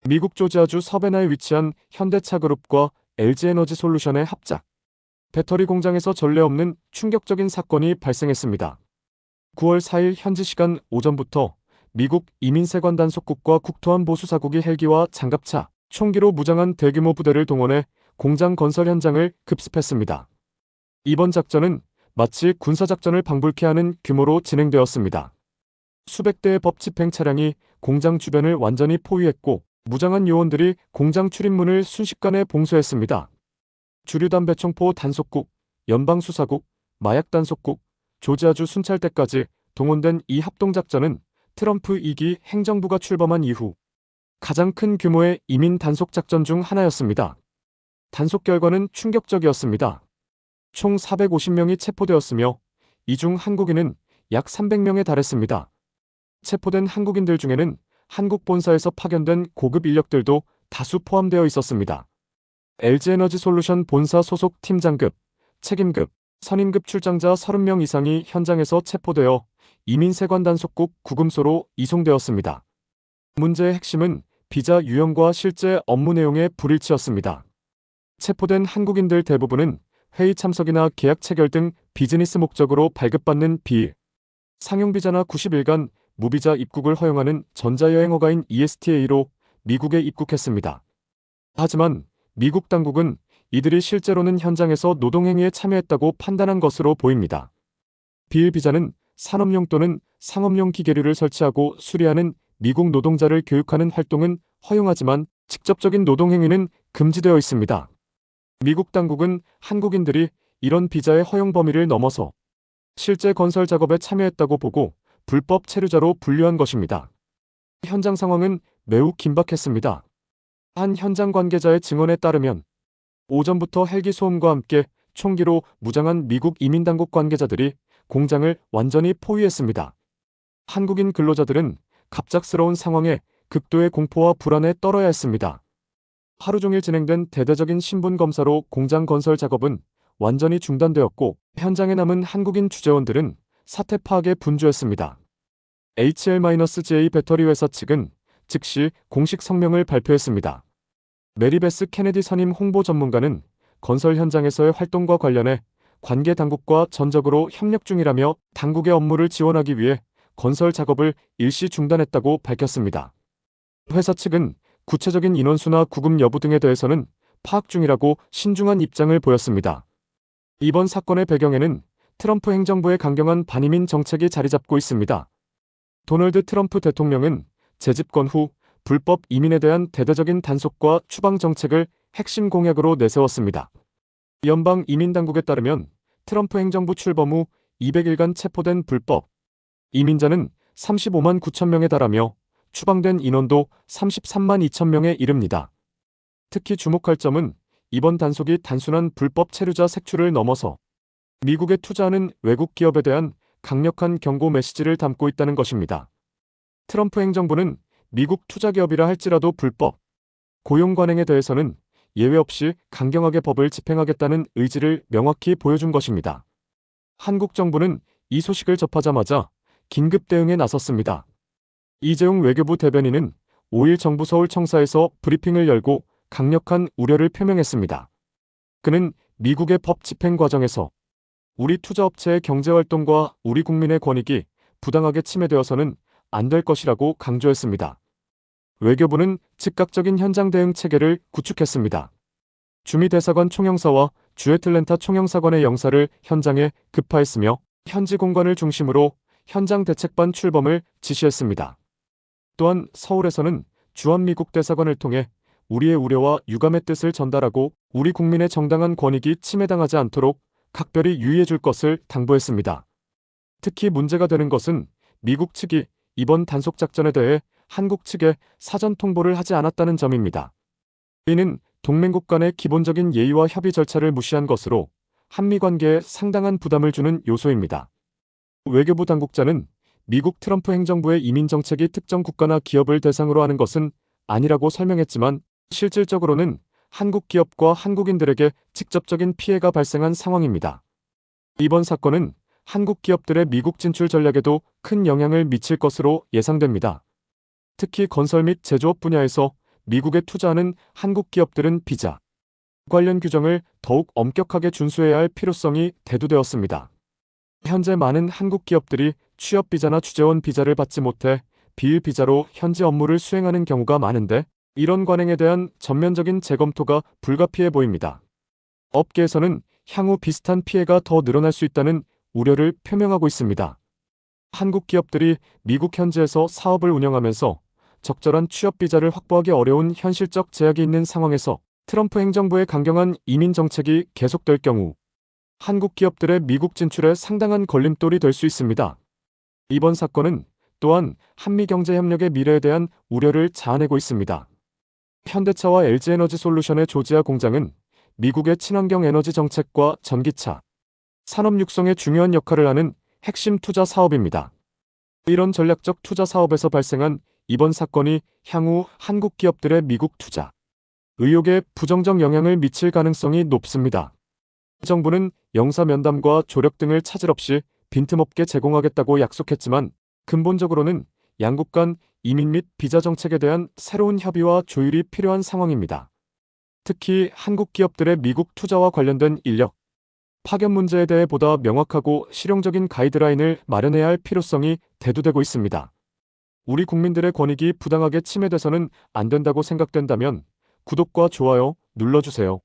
미국 조지아주 서베나에 위치한 현대차그룹과 LG에너지솔루션의 합작 배터리 공장에서 전례 없는 충격적인 사건이 발생했습니다. 9월 4일 현지 시간 오전부터 미국 이민세관 단속국과 국토안보수사국이 헬기와 장갑차, 총기로 무장한 대규모 부대를 동원해 공장 건설 현장을 급습했습니다. 이번 작전은 마치 군사작전을 방불케 하는 규모로 진행되었습니다. 수백 대의 법 집행 차량이 공장 주변을 완전히 포위했고 무장한 요원들이 공장 출입문을 순식간에 봉쇄했습니다. 주류담배총포 단속국, 연방수사국, 마약단속국, 조지아주 순찰대까지 동원된 이 합동작전은 트럼프 2기 행정부가 출범한 이후 가장 큰 규모의 이민 단속작전 중 하나였습니다. 단속 결과는 충격적이었습니다. 총 450명이 체포되었으며 이 중 한국인은 약 300명에 달했습니다. 체포된 한국인들 중에는 한국 본사에서 파견된 고급 인력들도 다수 포함되어 있었습니다. LG에너지솔루션 본사 소속 팀장급, 책임급, 선임급 출장자 30명 이상이 현장에서 체포되어 이민세관 단속국 구금소로 이송되었습니다. 문제의 핵심은 비자 유형과 실제 업무 내용의 불일치였습니다. 체포된 한국인들 대부분은 회의 참석이나 계약 체결 등 비즈니스 목적으로 발급받는 비일, 상용비자나 90일간 무비자 입국을 허용하는 전자여행허가인 ESTA로 미국에 입국했습니다. 하지만 미국 당국은 이들이 실제로는 현장에서 노동행위에 참여했다고 판단한 것으로 보입니다. 비일 비자는 산업용 또는 상업용 기계류를 설치하고 수리하는 미국 노동자를 교육하는 활동은 허용하지만 직접적인 노동행위는 금지되어 있습니다. 미국 당국은 한국인들이 이런 비자의 허용 범위를 넘어서 실제 건설 작업에 참여했다고 보고 불법 체류자로 분류한 것입니다. 현장 상황은 매우 긴박했습니다. 한 현장 관계자의 증언에 따르면 오전부터 헬기 소음과 함께 총기로 무장한 미국 이민당국 관계자들이 공장을 완전히 포위했습니다. 한국인 근로자들은 갑작스러운 상황에 극도의 공포와 불안에 떨어야 했습니다. 하루 종일 진행된 대대적인 신분 검사로 공장 건설 작업은 완전히 중단되었고 현장에 남은 한국인 주재원들은 사태 파악에 분주했습니다. HL-J 배터리 회사 측은 즉시 공식 성명을 발표했습니다. 메리베스 케네디 선임 홍보 전문가는 건설 현장에서의 활동과 관련해 관계 당국과 전적으로 협력 중이라며 당국의 업무를 지원하기 위해 건설 작업을 일시 중단했다고 밝혔습니다. 회사 측은 구체적인 인원수나 구금 여부 등에 대해서는 파악 중이라고 신중한 입장을 보였습니다. 이번 사건의 배경에는 트럼프 행정부의 강경한 반이민 정책이 자리 잡고 있습니다. 도널드 트럼프 대통령은 재집권 후 불법 이민에 대한 대대적인 단속과 추방 정책을 핵심 공약으로 내세웠습니다. 연방 이민당국에 따르면 트럼프 행정부 출범 후 200일간 체포된 불법 이민자는 35만 9천 명에 달하며 추방된 인원도 33만 2천 명에 이릅니다. 특히 주목할 점은 이번 단속이 단순한 불법 체류자 색출을 넘어서 미국에 투자하는 외국 기업에 대한 강력한 경고 메시지를 담고 있다는 것입니다. 트럼프 행정부는 미국 투자기업이라 할지라도 불법 고용 관행에 대해서는 예외 없이 강경하게 법을 집행하겠다는 의지를 명확히 보여준 것입니다. 한국 정부는 이 소식을 접하자마자 긴급 대응에 나섰습니다. 이재용 외교부 대변인은 5일 정부 서울청사에서 브리핑을 열고 강력한 우려를 표명했습니다. 그는 미국의 법 집행 과정에서 우리 투자업체의 경제활동과 우리 국민의 권익이 부당하게 침해되어서는 안 될 것이라고 강조했습니다. 외교부는 즉각적인 현장 대응 체계를 구축했습니다. 주미 대사관 총영사와 주 애틀랜타 총영사관의 영사를 현장에 급파했으며 현지 공관을 중심으로 현장 대책반 출범을 지시했습니다. 또한 서울에서는 주한미국 대사관을 통해 우리의 우려와 유감의 뜻을 전달하고 우리 국민의 정당한 권익이 침해당하지 않도록 각별히 유의해 줄 것을 당부했습니다. 특히 문제가 되는 것은 미국 측이 이번 단속작전에 대해 한국 측에 사전 통보를 하지 않았다는 점입니다. 이는 동맹국 간의 기본적인 예의와 협의 절차를 무시한 것으로 한미 관계에 상당한 부담을 주는 요소입니다. 외교부 당국자는 미국 트럼프 행정부의 이민 정책이 특정 국가나 기업을 대상으로 하는 것은 아니라고 설명했지만 실질적으로는 한국 기업과 한국인들에게 직접적인 피해가 발생한 상황입니다. 이번 사건은 한국 기업들의 미국 진출 전략에도 큰 영향을 미칠 것으로 예상됩니다. 특히 건설 및 제조업 분야에서 미국에 투자하는 한국 기업들은 비자 관련 규정을 더욱 엄격하게 준수해야 할 필요성이 대두되었습니다. 현재 많은 한국 기업들이 취업 비자나 주재원 비자를 받지 못해 비일 비자로 현지 업무를 수행하는 경우가 많은데 이런 관행에 대한 전면적인 재검토가 불가피해 보입니다. 업계에서는 향후 비슷한 피해가 더 늘어날 수 있다는 우려를 표명하고 있습니다. 한국 기업들이 미국 현지에서 사업을 운영하면서 적절한 취업 비자를 확보하기 어려운 현실적 제약이 있는 상황에서 트럼프 행정부의 강경한 이민 정책이 계속될 경우 한국 기업들의 미국 진출에 상당한 걸림돌이 될 수 있습니다. 이번 사건은 또한 한미 경제 협력의 미래에 대한 우려를 자아내고 있습니다. 현대차와 LG에너지솔루션의 조지아 공장은 미국의 친환경 에너지 정책과 전기차 산업 육성에 중요한 역할을 하는 핵심 투자 사업입니다. 이런 전략적 투자 사업에서 발생한 이번 사건이 향후 한국 기업들의 미국 투자 의혹에 부정적 영향을 미칠 가능성이 높습니다. 정부는 영사 면담과 조력 등을 차질 없이 빈틈없게 제공하겠다고 약속했지만 근본적으로는 양국 간 이민 및 비자 정책에 대한 새로운 협의와 조율이 필요한 상황입니다. 특히 한국 기업들의 미국 투자와 관련된 인력 파견 문제에 대해 보다 명확하고 실용적인 가이드라인을 마련해야 할 필요성이 대두되고 있습니다. 우리 국민들의 권익이 부당하게 침해돼서는 안 된다고 생각된다면 구독과 좋아요 눌러주세요.